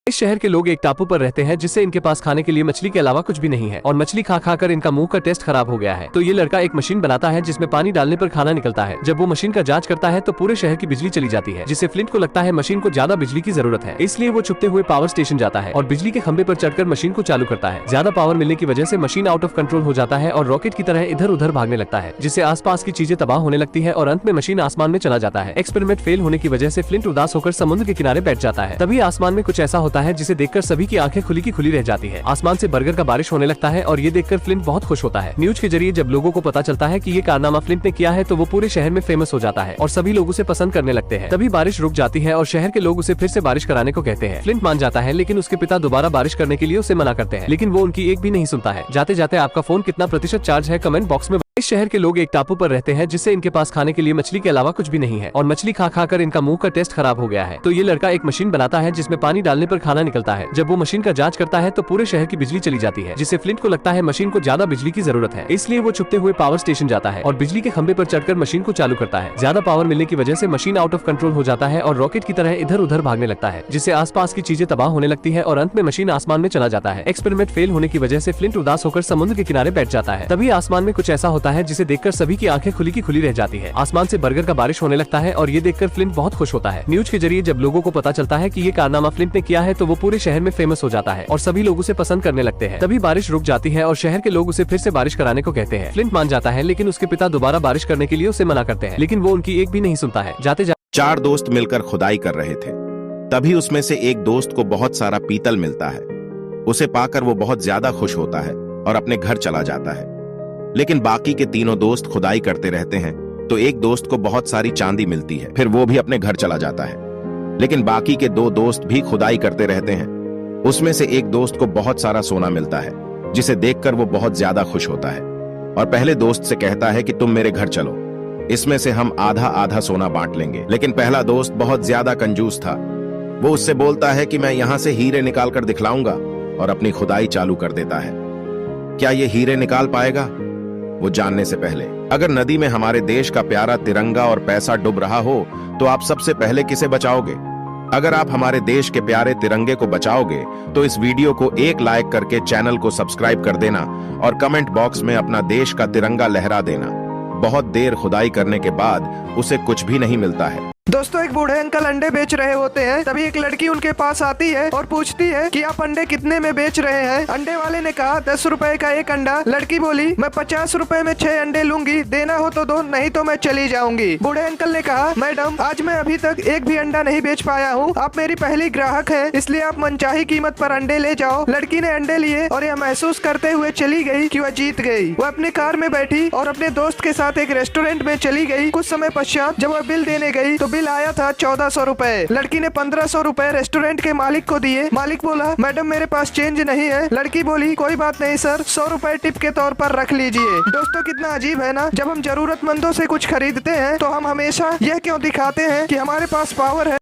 इस शहर के लोग एक टापू पर रहते हैं जिससे इनके पास खाने के लिए मछली के अलावा कुछ भी नहीं है और मछली खा खा कर इनका मुंह का टेस्ट खराब हो गया है। तो ये लड़का एक मशीन बनाता है जिसमें पानी डालने पर खाना निकलता है। जब वो मशीन का जांच करता है तो पूरे शहर की बिजली चली जाती है, जिससे फ्लिंट को लगता है मशीन को ज्यादा बिजली की जरूरत है। इसलिए वो छुपते हुए पावर स्टेशन जाता है और बिजली के खंभे पर चढ़कर मशीन को चालू करता है। ज्यादा पावर मिलने की वजह से मशीन आउट ऑफ कंट्रोल हो जाता है और रॉकेट की तरह इधर उधर भागने लगता है, जिससे आसपास की चीजें तबाह होने लगती है और अंत में मशीन आसमान में चला जाता है। एक्सपेरिमेंट फेल होने की वजह से फ्लिंट उदास होकर समुद्र के किनारे बैठ जाता है। तभी आसमान में कुछ ऐसा होता है जिसे देखकर सभी की आंखें खुली की खुली रह जाती है। आसमान से बर्गर का बारिश होने लगता है और ये देखकर फ्लिंट बहुत खुश होता है। न्यूज के जरिए जब लोगों को पता चलता है कि ये कारनामा फ्लिंट ने किया है तो वो पूरे शहर में फेमस हो जाता है और सभी लोग उसे पसंद करने लगते हैं। तभी बारिश रुक जाती है और शहर के लोग उसे फिर से बारिश कराने को कहते हैं। फ्लिंट मान जाता है, लेकिन उसके पिता दोबारा बारिश करने के लिए उसे मना करते हैं, लेकिन वो उनकी एक भी नहीं सुनता है। जाते जाते आपका फोन कितना प्रतिशत चार्ज है कमेंट बॉक्स में। इस शहर के लोग एक टापू पर रहते हैं जिससे इनके पास खाने के लिए मछली के अलावा कुछ भी नहीं है और मछली खा खा कर इनका मुंह का टेस्ट खराब हो गया है। तो ये लड़का एक मशीन बनाता है जिसमें पानी डालने पर खाना निकलता है। जब वो मशीन का जांच करता है तो पूरे शहर की बिजली चली जाती है, जिससे फ्लिंट को लगता है मशीन को ज्यादा बिजली की जरूरत है। इसलिए वो छुपते हुए पावर स्टेशन जाता है और बिजली के खंभे पर चढ़कर मशीन को चालू करता है। ज्यादा पावर मिलने की वजह से मशीन आउट ऑफ कंट्रोल हो जाता है और रॉकेट की तरह इधर उधर भागने लगता है, जिससे आसपास की चीजें तबाह होने लगती है और अंत में मशीन आसमान में चला जाता है। एक्सपेरिमेंट फेल होने की वजह से फ्लिंट उदास होकर समुद्र के किनारे बैठ जाता है। तभी आसमान में कुछ ऐसा होता है जिसे देखकर सभी की आंखें खुली की खुली रह जाती है। आसमान से बर्गर का बारिश होने लगता है और ये देखकर फ्लिंट बहुत खुश होता है। न्यूज के जरिए जब लोगों को पता चलता है कि ये कारनामा फ्लिंट ने किया है तो वो पूरे शहर में फेमस हो जाता है और सभी लोग उसे पसंद करने लगते हैं। तभी बारिश रुक जाती है और शहर के लोग उसे फिर से बारिश कराने को कहते हैं। फ्लिंट मान जाता है, लेकिन उसके पिता दोबारा बारिश करने के लिए उसे मना करते हैं, लेकिन वो उनकी एक भी नहीं सुनता है। जाते जाते 4 दोस्त मिलकर खुदाई कर रहे थे। तभी उसमें से एक दोस्त को बहुत सारा पीतल मिलता है। उसे पाकर वो बहुत ज्यादा खुश होता है और अपने घर चला जाता है। लेकिन बाकी के तीनों दोस्त खुदाई करते रहते हैं तो एक दोस्त को बहुत सारी चांदी मिलती है। फिर वो भी अपने घर चला जाता है। लेकिन बाकी के 2 दोस्त भी खुदाई करते रहते हैं। उसमें से एक दोस्त को बहुत सारा सोना मिलता है, जिसे देखकर वो बहुत ज्यादा खुश होता है और पहले दोस्त से कहता है कि तुम मेरे घर चलो, इसमें से हम आधा आधा सोना बांट लेंगे। लेकिन पहला दोस्त बहुत ज्यादा कंजूस था। वो उससे बोलता है कि मैं यहां से हीरे निकाल कर दिखलाऊंगा और अपनी खुदाई चालू कर देता है। क्या ये हीरे निकाल पाएगा? वो जानने से पहले, अगर नदी में हमारे देश का प्यारा तिरंगा और पैसा डूब रहा हो तो आप सबसे पहले किसे बचाओगे? अगर आप हमारे देश के प्यारे तिरंगे को बचाओगे तो इस वीडियो को 1 लाइक करके चैनल को सब्सक्राइब कर देना और कमेंट बॉक्स में अपना देश का तिरंगा लहरा देना। बहुत देर खुदाई करने के बाद उसे कुछ भी नहीं मिलता है। दोस्तों, एक बूढ़े अंकल अंडे बेच रहे होते हैं। तभी एक लड़की उनके पास आती है और पूछती है कि आप अंडे कितने में बेच रहे हैं? अंडे वाले ने कहा 10 रुपए का एक अंडा। लड़की बोली मैं 50 रुपए में 6 अंडे लूंगी, देना हो तो दो, नहीं तो मैं चली जाऊंगी। बूढ़े अंकल ने कहा मैडम, आज मैं अभी तक एक भी अंडा नहीं बेच पाया हूँ, आप मेरी पहली ग्राहक है, इसलिए आप मनचाही कीमत पर अंडे ले जाओ। लड़की ने अंडे लिए और यह महसूस करते हुए चली गई कि वह जीत गई। वह अपनी कार में बैठी और अपने दोस्त के साथ एक रेस्टोरेंट में चली गई। कुछ समय पश्चात जब वह बिल देने गई तो बिल आया था 1400 रुपए। लड़की ने 1500 रुपए रेस्टोरेंट के मालिक को दिए। मालिक बोला मैडम मेरे पास चेंज नहीं है। लड़की बोली कोई बात नहीं सर, 100 रुपए टिप के तौर पर रख लीजिए। दोस्तों, कितना अजीब है ना, जब हम जरूरतमंदों से कुछ खरीदते हैं तो हम हमेशा यह क्यों दिखाते हैं कि हमारे पास पावर है